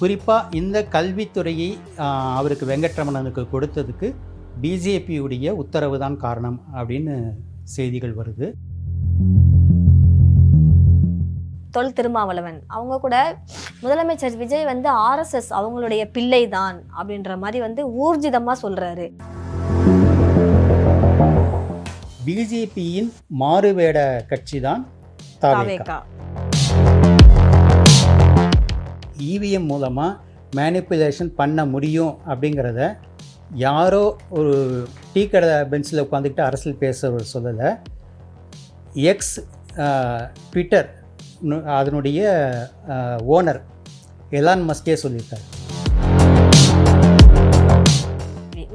குறிப்பாக இந்த கல்வித்துறையை அவருக்கு வெங்கட்ரமணனுக்கு கொடுத்ததுக்கு பிஜேபியுடைய உத்தரவு தான் காரணம் அப்படின்னு செய்திகள் வருது. தொல் திருமாவளவன் அவங்க கூட முதலமைச்சர் விஜய் ஆர்எஸ்எஸ் அவங்களுடைய பிள்ளை தான் அப்படின்ற மாதிரி ஊர்ஜிதமா சொல்றாரு. பிஜேபியின் மாறுவேட கட்சி தான் தாவேகா. இவிஎம் மூலமாக மேனிப்புலேஷன் பண்ண முடியும் அப்படிங்கிறத யாரோ ஒரு டீ கடை பெஞ்சில் உட்காந்துக்கிட்டு அரசியல் பேச சொல்லலை. எக்ஸ் ட்விட்டர் அதனுடைய ஓனர் எலான் மஸ்கே சொல்லியிருக்காரு.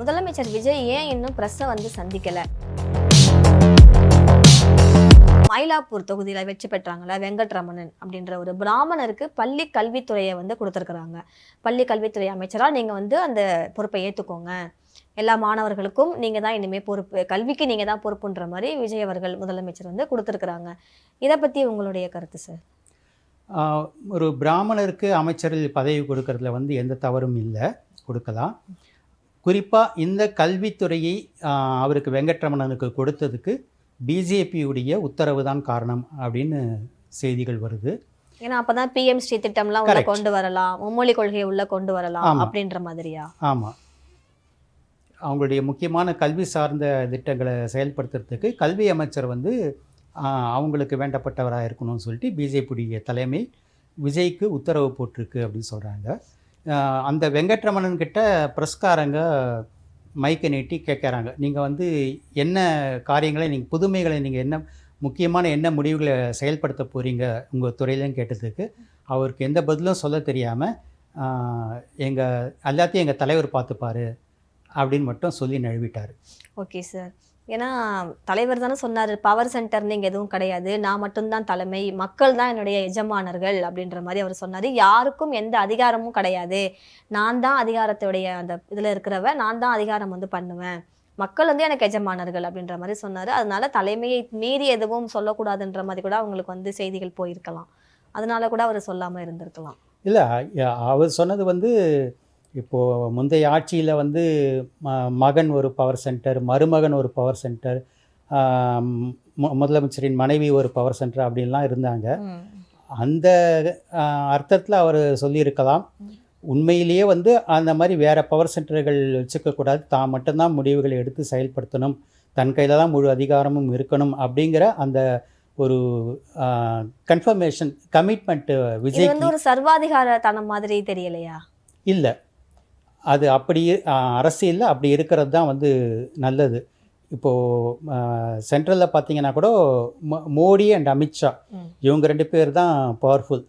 முதலமைச்சர் விஜய் ஏன் இன்னும் பிரஸ்ஸை சந்திக்கலை? மயிலாப்பூர் தொகுதியில் வெற்றி பெற்றாங்களா வெங்கட்ரமணன் அப்படின்ற ஒரு பிராமணருக்கு பள்ளி கல்வித்துறையை கொடுத்துருக்குறாங்க. பள்ளி கல்வித்துறை அமைச்சராக நீங்கள் அந்த பொறுப்பை ஏற்றுக்கோங்க, எல்லா மாணவர்களுக்கும் நீங்கள் தான் இனிமேல் பொறுப்பு, கல்விக்கு நீங்கள் தான் பொறுப்புன்ற மாதிரி விஜய் அவர்கள் முதலமைச்சர் கொடுத்துருக்குறாங்க. இதை பற்றி உங்களுடைய கருத்து சார்? ஒரு பிராமணருக்கு அமைச்சரில் பதவி கொடுக்கறதுல எந்த தவறும் இல்லை, கொடுக்கலாம். குறிப்பாக இந்த கல்வித்துறையை அவருக்கு வெங்கட்ரமணனுக்கு கொடுத்ததுக்கு பிஜேபியுடைய உத்தரவு தான் காரணம் அப்படின்னு செய்திகள் வருது. ஏன்னா அப்பதான் பிஎம் ஸ்ரீ திட்டம்லாம் உள்ள கொண்டு வரலாம், மும்மொழி கொள்கையை உள்ள கொண்டு வரலாம் அப்படின்ற மாதிரியா? ஆமாம், அவங்களுடைய முக்கியமான கல்வி சார்ந்த திட்டங்களை செயல்படுத்துறதுக்கு கல்வி அமைச்சர் அவங்களுக்கு வேண்டப்பட்டவராக இருக்கணும்னு சொல்லிட்டு பிஜேபியுடைய தலைமை விஜய்க்கு உத்தரவு போட்டிருக்கு அப்படின்னு சொல்கிறாங்க. அந்த வெங்கட்ரமணன் கிட்ட பிரஸ்காரங்க மைக்கை நீட்டி கேட்குறாங்க, நீங்கள் என்ன காரியங்களை நீங்கள் புதுமைகளை நீங்கள் என்ன முக்கியமான என்ன முடிவுகளை செயல்படுத்த போகிறீங்க உங்கள் துறையிலன்னு கேட்டதுக்கு அவருக்கு எந்த பதிலும் சொல்ல தெரியாமல் எல்லாத்தையும் எங்கள் தலைவர் பார்த்துப்பார் அப்படின்னு மட்டும் சொல்லி நழுவிட்டார். ஓகே சார், ஏன்னா தலைவர் தானே சொன்னார், பவர் சென்டர் நீங்கள் எதுவும் கிடையாது, நான் மட்டும்தான் தலைமை, மக்கள் தான் என்னுடைய எஜமானர்கள் அப்படின்ற மாதிரி அவர் சொன்னார். யாருக்கும் எந்த அதிகாரமும் கிடையாது, நான் தான் அதிகாரத்துடைய அந்த இதில் இருக்கிறவ, நான் தான் அதிகாரம் பண்ணுவேன், மக்கள் எனக்கு எஜமானர்கள் அப்படின்ற மாதிரி சொன்னார். அதனால தலைமையை மீறி எதுவும் சொல்லக்கூடாதுன்ற மாதிரி கூட அவங்களுக்கு செய்திகள் போயிருக்கலாம், அதனால கூட அவர் சொல்லாமல் இருந்திருக்கலாம். இல்லை, அவர் சொன்னது இப்போது முந்தைய ஆட்சியில் மகன் ஒரு பவர் சென்டர், மருமகன் ஒரு பவர் சென்டர், முதலமைச்சரின் மனைவி ஒரு பவர் சென்டர் அப்படின்லாம் இருந்தாங்க. அந்த அர்த்தத்தில் அவர் சொல்லியிருக்கலாம். உண்மையிலேயே அந்த மாதிரி வேறு பவர் சென்டர்கள் வச்சுக்கக்கூடாது, தான் மட்டும்தான் முடிவுகளை எடுத்து செயல்படுத்தணும், தன் கையில் தான் முழு அதிகாரமும் இருக்கணும் அப்படிங்கிற அந்த ஒரு கன்ஃபர்மேஷன் கமிட்மெண்ட் விஜய் ஒரு சர்வாதிகாரத்தனம் மாதிரி தெரியலையா? இல்லை, அது அப்படி அரசியலில் அப்படி இருக்கிறது தான் நல்லது. இப்போது சென்ட்ரலில் பார்த்தீங்கன்னா கூட மோடி அண்ட் அமித்ஷா இவங்க 2 பேர் தான் பவர்ஃபுல்,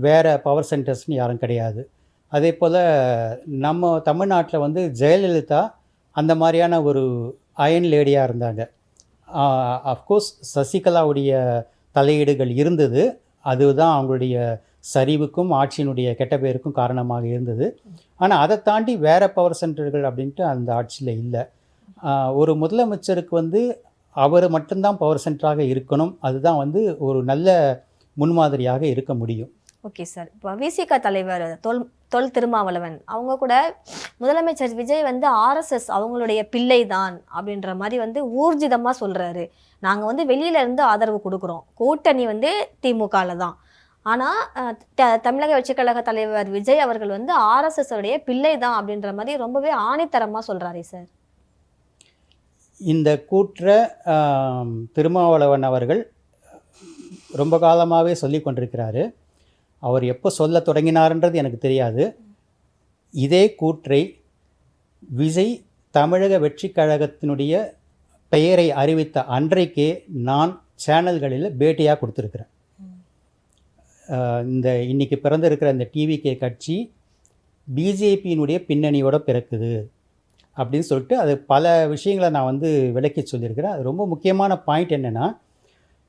வேறு பவர் சென்டர்ஸ்னு யாரும் கிடையாது. அதே போல் நம்ம தமிழ்நாட்டில் ஜெயலலிதா அந்த மாதிரியான ஒரு அயன் லேடியாக இருந்தாங்க. அஃப்கோர்ஸ் சசிகலாவுடைய தலையீடுகள் இருந்தது, அதுதான் அவங்களுடைய சரிவுக்கும் ஆட்சியினுடைய கெட்ட பேருக்கும் காரணமாக இருந்தது. ஆனால் அதை தாண்டி வேறு பவர் சென்டர்கள் அப்படின்ட்டு அந்த ஆட்சியில் இல்லை. ஒரு முதலமைச்சருக்கு அவர் மட்டும்தான் பவர் சென்டராக இருக்கணும், அதுதான் ஒரு நல்ல முன்மாதிரியாக இருக்க முடியும். ஓகே சார், இப்போ விசிக தலைவர் தொல் திருமாவளவன் அவங்க கூட முதலமைச்சர் விஜய் ஆர்எஸ்எஸ் அவங்களுடைய பிள்ளை தான் அப்படின்ற மாதிரி ஊர்ஜிதமாக சொல்கிறாரு. நாங்கள் வெளியில இருந்து ஆதரவு கொடுக்குறோம், கூட்டணி திமுகவில் தான், ஆனால் தமிழக வெற்றிக் கழக தலைவர் விஜய் அவர்கள் ஆர்எஸ்எஸ் உடைய பிள்ளை தான் அப்படின்ற மாதிரி ரொம்பவே ஆணித்தரமாக சொல்கிறாரே சார். இந்த கூற்றை திருமாவளவன் அவர்கள் ரொம்ப காலமாகவே சொல்லி கொண்டிருக்கிறாரு. அவர் எப்போ சொல்ல தொடங்கினார்ன்றது எனக்கு தெரியாது. இதே கூற்றை விஜய் தமிழக வெற்றிக் கழகத்தினுடைய பெயரை அறிவித்த அன்றைக்கே நான் சேனல்களில் பேட்டியாக கொடுத்துருக்குறேன். இந்த இன்றைக்கி பிறந்திருக்கிற இந்த டிவிகே கட்சி பிஜேபியினுடைய பின்னணியோடு பிறக்குது அப்படின்னு சொல்லிட்டு அது பல விஷயங்களை நான் விளக்கி சொல்லியிருக்கிறேன். அது ரொம்ப முக்கியமான பாயிண்ட் என்னென்னா,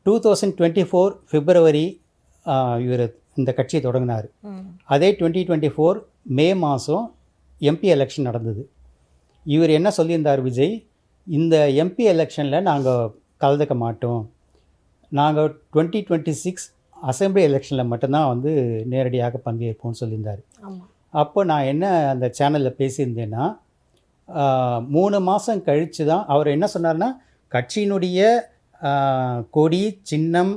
2024 பிப்ரவரி இவர் இந்த கட்சியை தொடங்கினார். அதே 2024 மே மாதம் எம்பி எலெக்ஷன் நடந்தது. இவர் என்ன சொல்லியிருந்தார் விஜய், இந்த எம்பி எலெக்ஷனில் நாங்கள் கலந்துக்க மாட்டோம், நாங்கள் 2026 அசெம்பிளி எலெக்ஷனில் மட்டும்தான் வந்து நேரடியாக பங்கேற்போம்னு சொல்லியிருந்தார். ஆமாம். அப்போ நான் என்ன அந்த சேனலில் பேசியிருந்தேன்னா, 3 மாதம் கழித்து தான் அவர் என்ன சொன்னார்னா, கட்சியினுடைய கொடி, சின்னம்,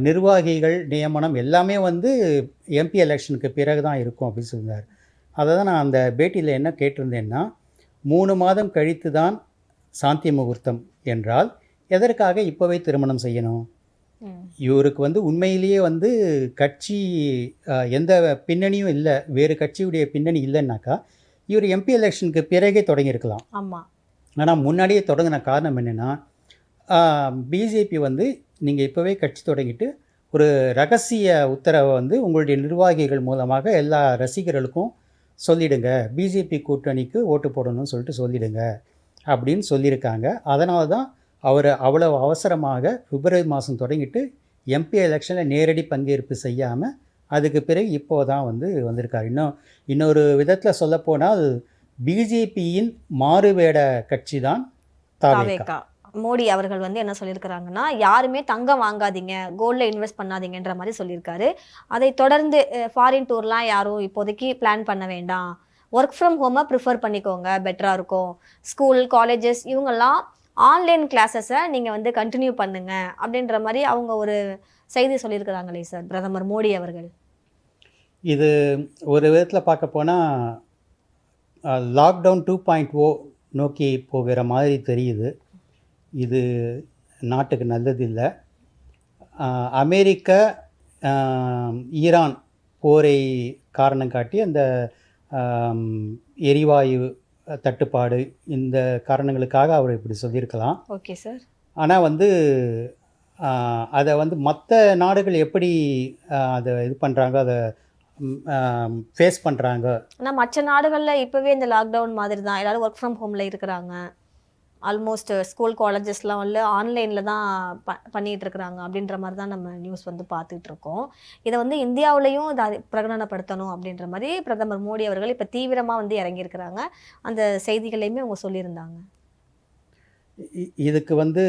நிர்வாகிகள் நியமனம் எல்லாமே வந்து எம்பி எலெக்ஷனுக்கு பிறகு தான் இருக்கும் அப்படின்னு சொல்லியிருந்தார். அதை தான் நான் அந்த பேட்டியில் என்ன கேட்டிருந்தேன்னா, 3 மாதம் கழித்து தான் சாந்தி முகூர்த்தம் என்றால் எதற்காக இப்போவே திருமணம் செய்யணும்? இவருக்கு வந்து உண்மையிலேயே வந்து கட்சி எந்த பின்னணியும் இல்லை, வேறு கட்சியுடைய பின்னணி இல்லைன்னாக்கா இவர் எம்பி எலெக்ஷனுக்கு பிறகே தொடங்கியிருக்கலாம். ஆமாம். ஆனால் முன்னாடியே தொடங்கின காரணம் என்னென்னா, பிஜேபி வந்து நீங்கள் இப்போவே கட்சி தொடங்கிட்டு ஒரு ரகசிய உத்தரவை வந்து உங்களுடைய நிர்வாகிகள் மூலமாக எல்லா ரசிகர்களுக்கும் சொல்லிடுங்க, பிஜேபி கூட்டணிக்கு ஓட்டு போடணும்னு சொல்லிட்டு சொல்லிடுங்க அப்படின்னு சொல்லியிருக்காங்க. அதனால தான் அவர் அவ்வளோ அவசரமாக பிப்ரவரி மாதம் தொடங்கிட்டு எம்பி எலெக்ஷனில் நேரடி பங்கேற்பு செய்யாமல் அதுக்கு பிறகு இப்போ தான் வந்து வந்திருக்கார். இன்னொரு விதத்தில் சொல்லப்போனால் பிஜேபியின் மாறுவேட கட்சி தான் தாவேகா. மோடி அவர்கள் வந்து என்ன சொல்லியிருக்கிறாங்கன்னா, யாருமே தங்கம் வாங்காதீங்க, கோல்டில் இன்வெஸ்ட் பண்ணாதீங்கன்ற மாதிரி சொல்லியிருக்காரு. அதை தொடர்ந்து ஃபாரின் டூர்லாம் யாரும் இப்போதைக்கு பிளான் பண்ண வேண்டாம், ஒர்க் ஃப்ரம் ஹோமை ப்ரிஃபர் பண்ணிக்கோங்க, பெட்டராக இருக்கும், ஸ்கூல் காலேஜஸ் இவங்கெல்லாம் ஆன்லைன் கிளாஸஸை நீங்கள் வந்து கண்டினியூ பண்ணுங்க அப்படின்ற மாதிரி அவங்க ஒரு செய்தி சொல்லியிருக்கிறாங்களே சார் பிரதமர் மோடி அவர்கள். இது ஒரு விதத்தில் பார்க்க போனால் லாக்டவுன் 2.0 நோக்கி போகிற மாதிரி தெரியுது. இது நாட்டுக்கு நல்லதில்லை. அமெரிக்கா ஈரான் போரை காரணம் காட்டி அந்த எரிவாயு தட்டுப்பாடு இந்த காரணங்களுக்காக அவர் இப்படி சொல்லியிருக்கலாம். Okay sir. ஆனால் வந்து அதை வந்து மற்ற நாடுகள் எப்படி அதை இது பண்ணுறாங்க, அதை ஃபேஸ் பண்ணுறாங்க. ஆனால் மற்ற நாடுகளில் இப்போவே இந்த லாக்டவுன் மாதிரி தான் எல்லோரும் ஒர்க் ஃப்ரம் ஹோமில் இருக்கிறாங்க. ஆல்மோஸ்ட் ஸ்கூல் காலேஜஸ்லாம் வந்து ஆன்லைனில் தான் பண்ணிகிட்டு இருக்கிறாங்க அப்படின்ற மாதிரி தான் நம்ம நியூஸ் வந்து பார்த்துட்டு இருக்கோம். இதை வந்து இந்தியாவிலையும் இதை பிரகடனப்படுத்தணும் அப்படின்ற மாதிரி பிரதமர் மோடி அவர்கள் இப்போ தீவிரமாக வந்து இறங்கியிருக்கிறாங்க. அந்த செய்திகளையுமே அவங்க சொல்லியிருந்தாங்க. இதுக்கு வந்து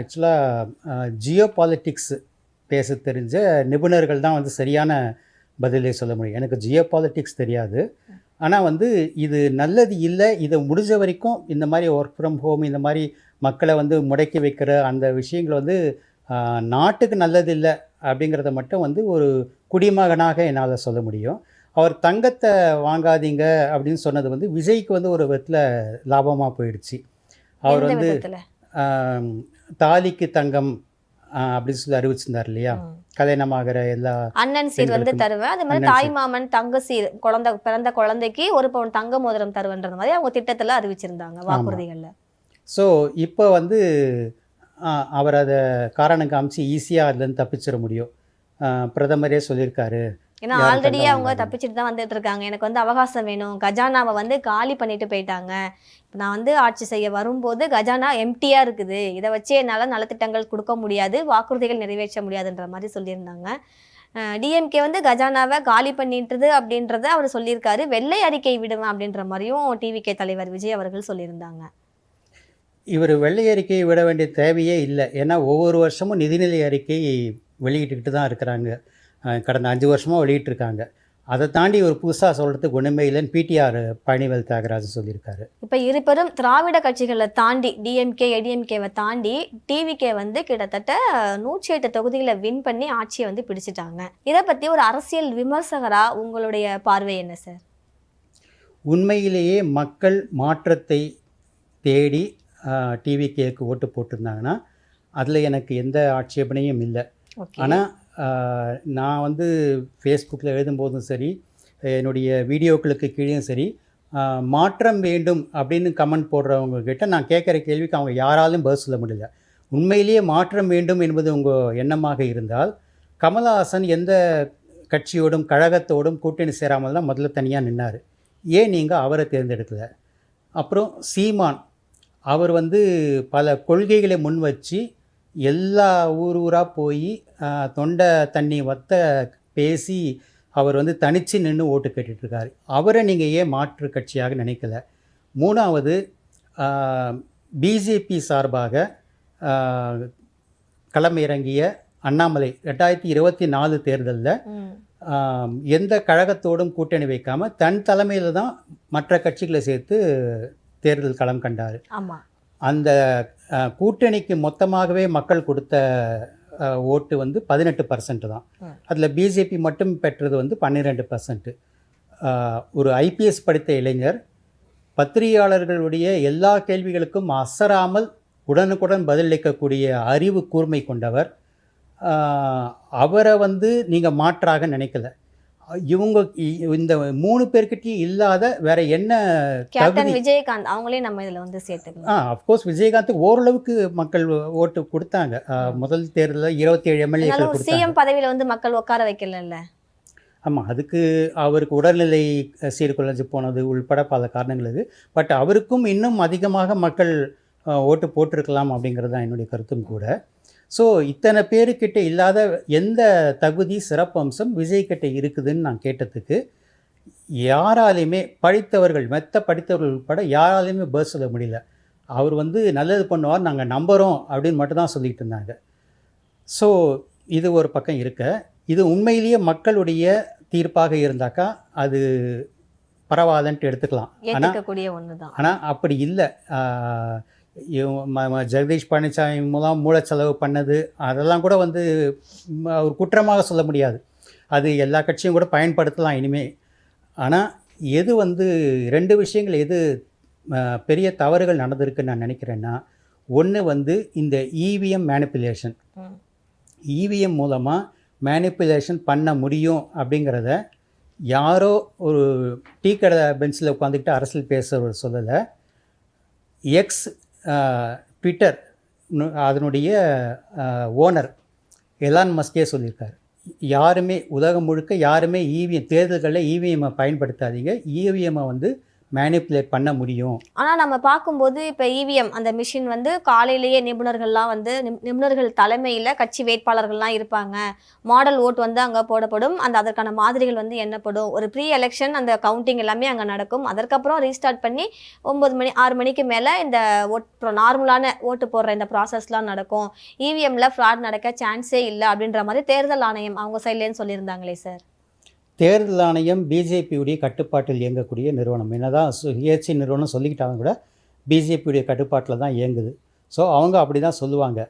ஆக்சுவலாக ஜியோ பாலிட்டிக்ஸ் பேச தெரிஞ்ச நிபுணர்கள் தான் வந்து சரியான பதிலே சொல்ல முடியும். எனக்கு ஜியோ பாலிட்டிக்ஸ் தெரியாது. ஆனால் வந்து இது நல்லது இல்லை, இதை முடிஞ்ச வரைக்கும் இந்த மாதிரி ஒர்க் ஃப்ரம் ஹோம் இந்த மாதிரி மக்களை வந்து முடக்கி வைக்கிற அந்த விஷயங்கள் வந்து நாட்டுக்கு நல்லது இல்லை அப்படிங்கிறத மட்டும் வந்து ஒரு குடிமகனாக என்னால் சொல்ல முடியும். அவர் தங்கத்தை வாங்காதீங்க அப்படின்னு சொன்னது வந்து விஜய்க்கு வந்து ஒரு விதத்தில் லாபமாக போயிடுச்சு. அவர் வந்து தாலிக்கு தங்கம் அப்படின்னு சொல்லி அறிவிச்சிருந்தார் இல்லையா, கல்யாணமாகிற எல்லா அண்ணன் சீர் வந்து தருவேன், அது மாதிரி தாய் மாமன் தங்க சீர், பிறந்த குழந்தைக்கு 1 பவுன் தங்க மோதிரம் தருவேன்ற மாதிரி அவங்க திட்டத்தில் அறிவிச்சிருந்தாங்க வாக்குறுதிகளில். ஸோ இப்போ வந்து அவர் அதை காரணம் காமிச்சு ஈஸியாக அதுலேருந்து தப்பிச்சிட முடியும். பிரதமரே சொல்லியிருக்காரு, ஏன்னா ஆல்ரெடியே அவங்க தப்பிச்சுட்டு தான் வந்துட்டு இருக்காங்க. எனக்கு வந்து அவகாசம் வேணும், கஜானாவை வந்து காலி பண்ணிட்டு போயிட்டாங்க, இப்போ நான் வந்து ஆட்சி செய்ய வரும்போது கஜானா எம்டியாக இருக்குது, இதை வச்சு என்னால் நலத்திட்டங்கள் கொடுக்க முடியாது, வாக்குறுதிகள் நிறைவேற்ற முடியாதுன்ற மாதிரி சொல்லியிருந்தாங்க. டிஎம்கே வந்து கஜானாவை காலி பண்ணிட்டுது அப்படின்றத அவர் சொல்லியிருக்காரு. வெள்ளை அறிக்கை விடுவேன் அப்படின்ற மாதிரியும் டிவிகே தலைவர் விஜய் அவர்கள் சொல்லியிருந்தாங்க. இவர் வெள்ளை அறிக்கையை விட வேண்டிய தேவையே இல்லை. ஏன்னா ஒவ்வொரு வருஷமும் நிதிநிலை அறிக்கை வெளியிட்டுக்கிட்டு தான் இருக்கிறாங்க. கடந்த 5 வருஷமாக வெளியிட்டிருக்காங்க. அதை தாண்டி ஒரு புதுசாக சொல்கிறதுக்கு ஒன்றுமே இல்லைன்னு பிடிஆர் பழனிவேல் தியாகராஜன் சொல்லியிருக்காரு. இப்போ இருபெரும் திராவிட கட்சிகளை தாண்டி டிஎம்கே ஏடிஎம்கேவை தாண்டி டிவிகே வந்து கிட்டத்தட்ட 108 தொகுதிகளை வின் பண்ணி ஆட்சியை வந்து பிடிச்சிட்டாங்க. இதை பற்றி ஒரு அரசியல் விமர்சகராக உங்களுடைய பார்வை என்ன சார்? உண்மையிலேயே மக்கள் மாற்றத்தை தேடி டிவிகேக்கு ஓட்டு போட்டிருந்தாங்கன்னா அதில் எனக்கு எந்த ஆட்சேபனையும் இல்லை. ஆனால் நான் வந்து ஃபேஸ்புக்கில் எழுதும்போதும் சரி, என்னுடைய வீடியோக்களுக்கு கீழேயும் சரி, மாற்றம் வேண்டும் அப்படின்னு கமெண்ட் போடுறவங்கக்கிட்ட நான் கேட்குற கேள்விக்கு அவங்க யாராலும் பதில் சொல்ல முடியல. உண்மையிலேயே மாற்றம் வேண்டும் என்பது உங்கள் எண்ணமாக இருந்தால் கமலஹாசன் எந்த கட்சியோடும் கழகத்தோடும் கூட்டணி சேராமல் தான் முதல்ல தனியாக நின்னார். ஏன் நீங்கள் அவரை தேர்ந்தெடுக்கலை? அப்புறம் சீமான் அவர் வந்து பல கொள்கைகளை முன் வச்சு எல்லா ஊராக போய் தொண்டை தண்ணி வத்த பேசி அவர் வந்து தனித்து நின்று ஓட்டு கேட்டுட்ருக்காரு. அவரை நீங்கள் ஏன் மாற்று கட்சியாக நினைக்கல? 3வது பிஜேபி சார்பாக களமிறங்கிய அண்ணாமலை 2024 தேர்தலில் எந்த கழகத்தோடும் கூட்டணி வைக்காமல் தன் தலைமையில் தான் மற்ற கட்சிகளை சேர்த்து தேர்தல் களம் கண்டார். ஆமா. அந்த கூட்டணிக்கு மொத்தமாகவே மக்கள் கொடுத்த ஓட்டு வந்து 18% தான். அதில் பிஜேபி மட்டும் பெற்றது வந்து 12%. ஒரு ஐபிஎஸ் படித்த இளைஞர் பத்திரிகையாளர்களுடைய எல்லா கேள்விகளுக்கும் அசராமல் உடனுக்குடன் பதிலளிக்கக்கூடிய அறிவு கூர்மை கொண்டவர். அவரை வந்து நீங்கள் மாற்றாக நினைக்கல. இவங்க இந்த 3 பேர்கிட்டையும் இல்லாத வேற என்ன கேப்டன் விஜயகாந்த் அவங்களே நம்ம இதில் வந்து சேர்த்துக்கலாம். அஃப்கோர்ஸ் விஜயகாந்துக்கு ஓரளவுக்கு மக்கள் ஓட்டு கொடுத்தாங்க. முதல் தேர்தலில் 27 எம்எல்ஏக்கள் கொடுத்தாங்க. சிஎம் பதவியில் வந்து மக்கள் உட்கார வைக்கல. ஆமாம், அதுக்கு அவருக்கு உடல்நிலை சீர்குலைஞ்சு போனது உள்பட பல காரணங்கள் இது. பட் அவருக்கும் இன்னும் அதிகமாக மக்கள் ஓட்டு போட்டிருக்கலாம் அப்படிங்கிறது தான் என்னுடைய கருத்தும் கூட. ஸோ இத்தனை பேருக்கிட்ட இல்லாத எந்த தகுதி சிறப்பம்சம் விஜய்கிட்ட இருக்குதுன்னு நான் கேட்டதுக்கு யாராலையுமே படித்தவர்கள் படித்தவர்கள் உட்பட யாராலையுமே பதில் சொல்ல முடியல. அவர் வந்து நல்லது பண்ணுவார், நாங்கள் நம்புகிறோம் அப்படின்னு மட்டும்தான் சொல்லிகிட்டு இருந்தாங்க. ஸோ இது ஒரு பக்கம் இருக்க, இது உண்மையிலேயே மக்களுடைய தீர்ப்பாக இருந்தாக்கா அது பரவாயில்லன்ட்டு எடுத்துக்கலாம். ஆனால் அப்படி இல்லை. ஜெகதீஷ் பழனிசாமி மூலம் மூலச்செலவு பண்ணது அதெல்லாம் கூட வந்து ஒரு குற்றமாக சொல்ல முடியாது. அது எல்லா கட்சியும் கூட பயன்படுத்தலாம் இனிமேல். ஆனால் எது வந்து 2 விஷயங்கள் எது பெரிய தவறுகள் நடந்திருக்குன்னு நான் நினைக்கிறேன்னா, ஒன்று வந்து இந்த இவிஎம் மேனிப்புலேஷன். இவிஎம் மூலமாக மேனிப்புலேஷன் பண்ண முடியும் அப்படிங்கிறத யாரோ ஒரு டீ கடை பெஞ்சில் உட்காந்துக்கிட்டு அரசியல் பேசுகிறவர் சொல்லலை. ட்விட்டர் அதனுடைய ஓனர் எலான் மஸ்கே சொல்லியிருக்காரு, யாருமே உலகம் முழுக்க யாருமே இவிஎம் தேர்தல்களில் இவிஎம்மை பயன்படுத்தாதீங்க, இவிஎம்மை வந்து மேனிப்புலேட் பண்ண முடியும். ஆனால் நம்ம பார்க்கும்போது இப்போ இவிஎம் அந்த மிஷின் வந்து காலையிலேயே நிபுணர்கள்லாம் வந்து நிபுணர்கள் தலைமையில் கட்சி வேட்பாளர்கள்லாம் இருப்பாங்க. மாடல் ஓட் வந்து அங்கே போடப்படும். அதற்கான மாதிரிகள் வந்து எண்ணப்படும். ஒரு ப்ரீ எலெக்ஷன் அந்த கவுண்டிங் எல்லாமே அங்கே நடக்கும். அதற்கப்புறம் ரீஸ்டார்ட் பண்ணி 9 மணி 6 மணிக்கு மேலே இந்த நார்மலான ஓட்டு போடுற இந்த ப்ராசஸ்லாம் நடக்கும். இவிஎம்ல ஃப்ராட் நடக்க சான்ஸே இல்லை அப்படின்ற மாதிரி தேர்தல் ஆணையம் அவங்க சைட்லேன்னு சொல்லியிருந்தாங்களே சார். தேர்தல் ஆணையம் பிஜேபியுடைய கட்டுப்பாட்டில் இயங்கக்கூடிய நிறுவனம். என்னதான் சுயேட்சை நிறுவனம் சொல்லிக்கிட்டாலும் கூட பிஜேபியுடைய கட்டுப்பாட்டில் தான் இயங்குது. ஸோ அவங்க அப்படி தான் சொல்லுவாங்க.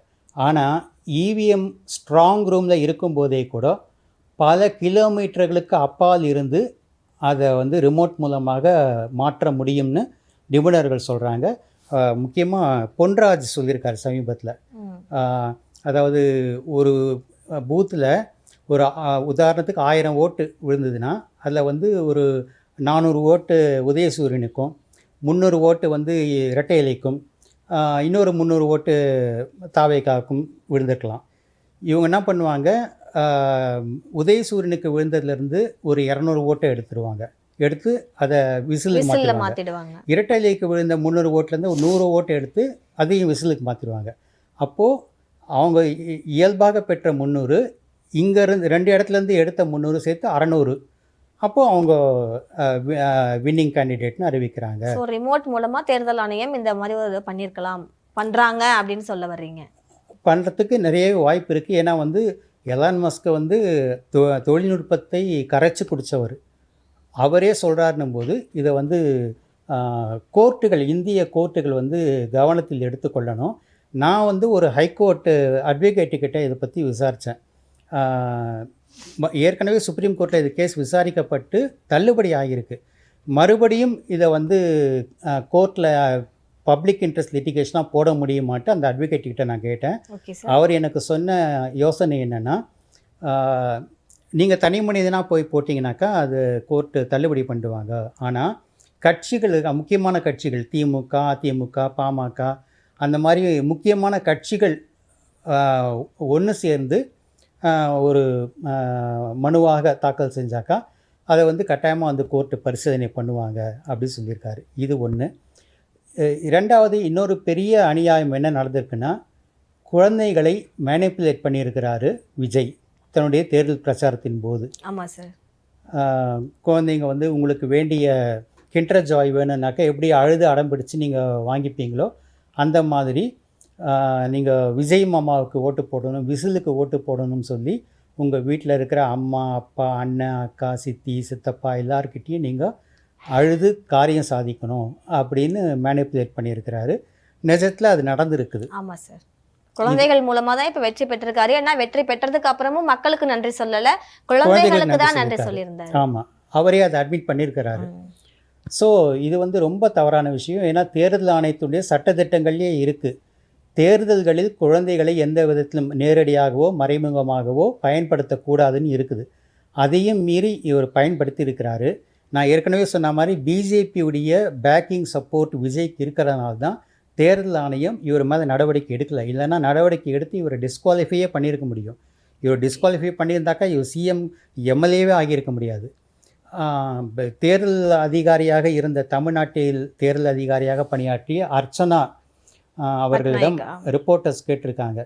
ஆனால் இவிஎம் ஸ்ட்ராங் ரூமில் இருக்கும்போதே கூட பல கிலோமீட்டர்களுக்கு அப்பால் இருந்து அதை வந்து ரிமோட் மூலமாக மாற்ற முடியும்னு நிபுணர்கள் சொல்கிறாங்க. முக்கியமாக பொன்ராஜ் சொல்லியிருக்காரு சமீபத்தில். அதாவது ஒரு பூத்தில் ஒரு உதாரணத்துக்கு 1000 ஓட்டு விழுந்ததுன்னா அதில் வந்து ஒரு 400 ஓட்டு உதயசூரியனுக்கும், 300 ஓட்டு வந்து இரட்டை இலைக்கும், இன்னொரு 300 ஓட்டு தாவேக்காவுக்கும் விழுந்திருக்கலாம். இவங்க என்ன பண்ணுவாங்க, உதயசூரியனுக்கு விழுந்ததுலேருந்து ஒரு 200 ஓட்டை எடுத்து அதை விசிலுக்கு மாற்றிடுவாங்க. இரட்டை இலைக்கு விழுந்த 300 ஓட்டுலேருந்து ஒரு 100 ஓட்டை எடுத்து அதையும் விசிலுக்கு மாற்றிடுவாங்க. அப்போது அவங்க இயல்பாக பெற்ற 300 இங்கேருந்து 2 இடத்துலேருந்து எடுத்த 300 சேர்த்து 600. அப்போது அவங்க வின்னிங் கேண்டிடேட்னு அறிவிக்கிறாங்க. ஸோ ரிமோட் மூலமாக தேர்தல் ஆணையம் இந்த மாதிரி ஒரு பண்ணுறாங்க அப்படின்னு சொல்ல வர்றீங்க. பண்ணுறதுக்கு நிறைய வாய்ப்பு இருக்குது. ஏன்னா வந்து எலான் மஸ்க் வந்து தொழில்நுட்பத்தை கரைச்சி குடித்தவர். அவரே சொல்கிறாருன்னும் போது இதை வந்து கோர்ட்டுகள், இந்திய கோர்ட்டுகள் வந்து கவனத்தில் எடுத்துக்கொள்ளணும். நான் வந்து ஒரு ஹைகோர்ட்டு அட்வொகேட்டுக்கிட்ட இதை பற்றி விசாரித்தேன். ஏற்கனவே சுப்ரீம் கோர்ட்டில் இது கேஸ் விசாரிக்கப்பட்டு தள்ளுபடி ஆகியிருக்கு. மறுபடியும் இதை வந்து கோர்ட்டில் பப்ளிக் இன்ட்ரெஸ்ட் லிட்டிகேஷனாக போட முடியுமாட்டு அந்த அட்வொகேட்டுக்கிட்ட நான் கேட்டேன். அவர் எனக்கு சொன்ன யோசனை என்னென்னா, நீங்கள் தனி மனிதனாக போய் போட்டிங்கனாக்கா அது கோர்ட்டு தள்ளுபடி பண்ணுவாங்க. ஆனால் கட்சிகள், முக்கியமான கட்சிகள் திமுக, அதிமுக, பாமக அந்த மாதிரி முக்கியமான கட்சிகள் ஒன்று சேர்ந்து ஒரு மனுவாக தாக்கல் செஞ்சாக்கா அதை வந்து கட்டாயமாக வந்து கோர்ட்டு பரிசோதனை பண்ணுவாங்க அப்படின்னு சொல்லியிருக்காரு. இது ஒன்று. இரண்டாவது, இன்னொரு பெரிய அநியாயம் என்ன நடந்திருக்குன்னா, குழந்தைகளை மேனிப்புலேட் பண்ணியிருக்கிறாரு விஜய் தன்னுடைய தேர்தல் பிரச்சாரத்தின் போது. ஆமாம் சார். குழந்தைங்க வந்து உங்களுக்கு வேண்டிய கிண்டர் ஜாய் வேணும்னாக்கா எப்படி அழுது அடம் பிடிச்சி நீங்கள் வாங்கிப்பீங்களோ அந்த மாதிரி நீங்கள் விஜய் மாமாவுக்கு ஓட்டு போடணும், விசிலுக்கு ஓட்டு போடணும்னு சொல்லி உங்கள் வீட்டில் இருக்கிற அம்மா, அப்பா, அண்ணன், அக்கா, சித்தி, சித்தப்பா எல்லார்கிட்டேயும் நீங்கள் அழுது காரியம் சாதிக்கணும் அப்படின்னு மேனிப்புலேட் பண்ணியிருக்கிறாரு. நிஜத்தில் அது நடந்திருக்குது. ஆமா சார். குழந்தைகள் மூலமா தான் இப்ப வெற்றி பெற்றிருக்காரு. ஏன்னா வெற்றி பெற்றதுக்கு அப்புறமும் மக்களுக்கு நன்றி சொல்லல, குழந்தைகளுக்கு தான் நன்றி சொல்லியிருந்தாரு. ஆமாம், அவரே அதை அட்மிட் பண்ணியிருக்கிறாரு. ஸோ இது வந்து ரொம்ப தவறான விஷயம். ஏன்னா தேர்தல் ஆணையத்துடைய சட்டத்திட்டங்கள்லேயே இருக்குது, தேர்தல்களில் குழந்தைகளை எந்த விதத்திலும் நேரடியாகவோ மறைமுகமாகவோ பயன்படுத்தக்கூடாதுன்னு இருக்குது. அதையும் மீறி இவர் பயன்படுத்தி இருக்கிறாரு. நான் ஏற்கனவே சொன்ன மாதிரி பிஜேபியுடைய பேக்கிங் சப்போர்ட் விஜய்க்கு இருக்கிறதுனால தான் தேர்தல் ஆணையம் இவர் மேலே நடவடிக்கை எடுக்கலை. இல்லைன்னா நடவடிக்கை எடுத்து இவரை டிஸ்குவாலிஃபையே பண்ணியிருக்க முடியும். இவர் டிஸ்குவாலிஃபை பண்ணியிருந்தாக்கா இவர் சிஎம் எம்எல்ஏவே ஆகியிருக்க முடியாது. தேர்தல் அதிகாரியாக இருந்த, தமிழ்நாட்டில் தேர்தல் அதிகாரியாக பணியாற்றிய அர்ச்சனா அவர்களிடம் ரிப்போர்ட்டர்ஸ் கேட்டிருக்காங்க,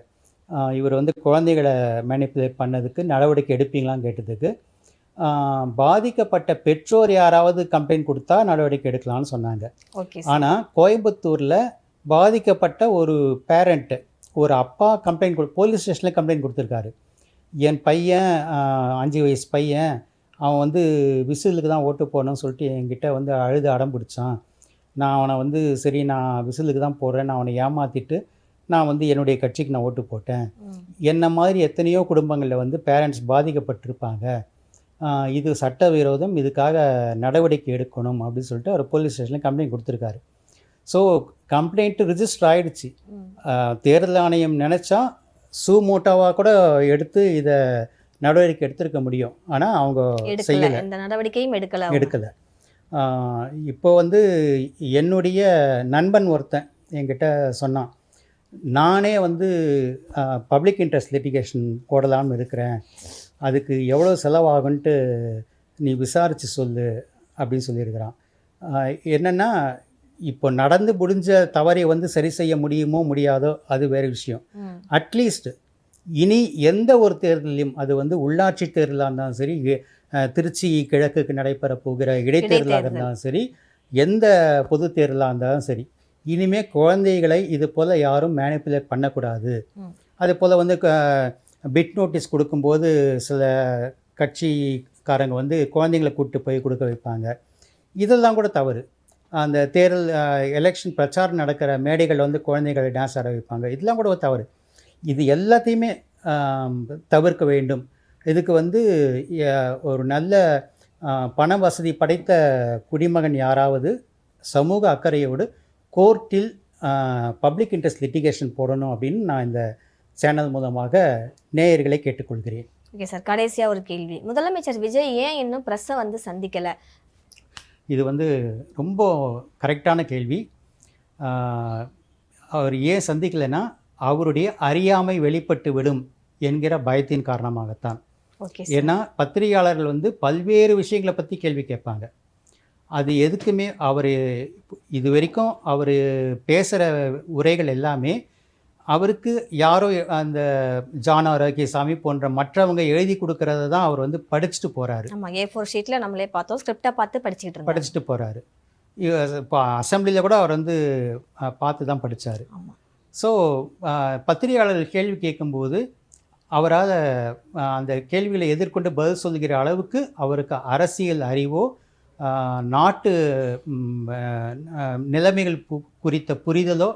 இவர் வந்து குழந்தைகளை மேனிப்புலேட் பண்ணதுக்கு நடவடிக்கை எடுப்பீங்களான்னு கேட்டதுக்கு, பாதிக்கப்பட்ட பெற்றோர் யாராவது கம்ப்ளைண்ட் கொடுத்தா நடவடிக்கை எடுக்கலாம்னு சொன்னாங்க. ஆனால் கோயம்புத்தூரில் பாதிக்கப்பட்ட ஒரு பேரண்ட்டு, ஒரு அப்பா கம்ப்ளைண்ட் போலீஸ் ஸ்டேஷனில் கம்ப்ளைண்ட் கொடுத்துருக்காரு. என் பையன் 5 வயசு பையன், அவன் வந்து விசிலுக்கு தான் ஓட்டு போடணும்னு சொல்லிட்டு என்கிட்ட வந்து அழுது அடம் பிடிச்சான். நான் அவனை வந்து சரி நான் விசிலுக்கு தான் போடுறேன், நான் அவனை ஏமாற்றிட்டு நான் வந்து என்னுடைய கட்சிக்கு நான் ஓட்டு போட்டேன். என்ன மாதிரி எத்தனையோ குடும்பங்களில் வந்து பேரண்ட்ஸ் பாதிக்கப்பட்டிருப்பாங்க, இது சட்டவிரோதம், இதுக்காக நடவடிக்கை எடுக்கணும் அப்படின்னு சொல்லிட்டு அவர் போலீஸ் ஸ்டேஷனில் கம்ப்ளைண்ட் கொடுத்துருக்காரு. ஸோ கம்ப்ளைண்ட்டு ரிஜிஸ்டர் ஆகிடுச்சு. தேர்தல் ஆணையம் நினச்சா சூமோட்டாவாக கூட எடுத்து இதை நடவடிக்கை எடுத்திருக்க முடியும். ஆனால் அவங்க செய்யலை, இந்த நடவடிக்கையும் எடுக்கலை. இப்போ வந்து என்னுடைய நண்பன் ஒருத்தன் என்கிட்ட சொன்னான், நானே வந்து பப்ளிக் இன்ட்ரெஸ்ட் லிட்டிகேஷன் போடலாம்னு இருக்கிறேன், அதுக்கு எவ்வளோ செலவாகுன்ட்டு நீ விசாரித்து சொல்லு அப்படின்னு சொல்லியிருக்கிறான். என்னென்னா இப்போ நடந்து முடிஞ்ச தவறை வந்து சரி செய்ய முடியுமோ முடியாதோ அது வேறு விஷயம். அட்லீஸ்ட் இனி எந்த ஒரு தேர்தலையும், அது வந்து உள்ளாட்சி தேர்தலாக இருந்தாலும் சரி, திருச்சி கிழக்குக்கு நடைபெற போகிற இடைத்தேர்தலாக இருந்தாலும் சரி, எந்த பொது தேர்தலாக இருந்தாலும் சரி, இனிமேல் குழந்தைகளை இது போல் யாரும் மேனிப்புலேட் பண்ணக்கூடாது. அதே போல் வந்து பிட் நோட்டீஸ் கொடுக்கும்போது சில கட்சிக்காரங்க வந்து குழந்தைங்களை கூப்பிட்டு போய் கொடுக்க வைப்பாங்க. இதெல்லாம் கூட தவறு. அந்த தேர்தல் எலெக்ஷன் பிரச்சாரம் நடக்கிற மேடைகள் வந்து குழந்தைகளை டான்ஸ் ஆட வைப்பாங்க, இதெல்லாம் கூட தவறு. இது எல்லாத்தையுமே தவிர்க்க வேண்டும். இதுக்கு வந்து ஒரு நல்ல பண வசதி படைத்த குடிமகன் யாராவது சமூக அக்கறையோடு கோர்ட்டில் பப்ளிக் இன்ட்ரெஸ்ட் லிட்டிகேஷன் போடணும் அப்படின்னு நான் இந்த சேனல் மூலமாக நேயர்களை கேட்டுக்கொள்கிறேன். ஓகே சார், கடைசியாக ஒரு கேள்வி. முதலமைச்சர் விஜய் ஏன் இன்னும் ப்ரெஸ்ஸை வந்து சந்திக்கலை? இது வந்து ரொம்ப கரெக்டான கேள்வி. அவர் ஏன் சந்திக்கலைன்னா அவருடைய அறியாமை வெளிப்பட்டு விடும் என்கிற பயத்தின் காரணமாகத்தான். ஏன்னா பத்திரிகையாளர்கள் வந்து பல்வேறு விஷயங்களை பற்றி கேள்வி கேட்பாங்க. அது எதுக்குமே அவர் இது வரைக்கும் அவர் பேசுகிற உரைகள் எல்லாமே அவருக்கு யாரோ அந்த ஜான் ஆரோக்கியசாமி போன்ற மற்றவங்க எழுதி கொடுக்கறத தான் அவர் வந்து படிச்சுட்டு போகிறாரு. ஆமாம், A4 ஷீட்டில் நம்மளே பார்த்தோம், ஸ்கிரிப்டை பார்த்து படிச்சுட்டு போகிறாரு. இப்போ அசம்பிளியில் கூட அவர் வந்து பார்த்து தான் படித்தார். ஸோ பத்திரிகையாளர்கள் கேள்வி கேட்கும்போது அவரால் அந்த கேள்விகளை எதிர்கொண்டு பதில் சொல்கிற அளவுக்கு அவருக்கு அரசியல் அறிவோ நாட்டு நிலைமைகள் குறித்த புரிதலோ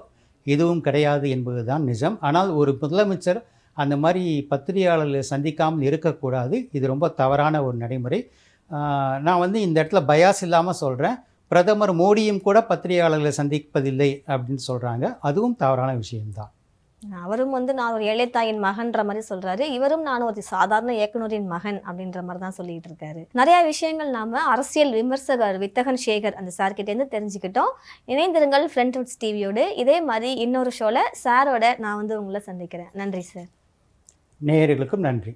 எதுவும் கிடையாது என்பது தான் நிஜம். ஆனால் ஒரு முதலமைச்சர் அந்த மாதிரி பத்திரிகையாளர்களை சந்திக்காமல் இருக்கக்கூடாது. இது ரொம்ப தவறான ஒரு நடைமுறை. நான் வந்து இந்த இடத்துல பயாஸ் இல்லாமல் சொல்கிறேன், பிரதமர் மோடியும் கூட பத்திரிகையாளர்களை சந்திப்பதில்லை அப்படின்னு சொல்கிறாங்க, அதுவும் தவறான விஷயம்தான். அவரும் வந்து நான் ஒரு ஏழை தாயின் மகன்ற மாதிரி சொல்றாரு, இவரும் நான் ஒரு சாதாரண இயக்குனரின் மகன் அப்படின்ற மாதிரி தான் சொல்லிட்டு இருக்காரு. நிறைய விஷயங்கள் நாம அரசியல் விமர்சகர் வித்தகன் சேகர் அந்த சார்கிட்டேருந்து தெரிஞ்சுக்கிட்டோம். இணைந்திருங்கள் ஃப்ரண்ட்வுட்ஸ் டிவியோடு. இதே மாதிரி இன்னொரு ஷோல சாரோட நான் வந்து உங்களை சந்திக்கிறேன். நன்றி சார். நேயர்களுக்கும் நன்றி.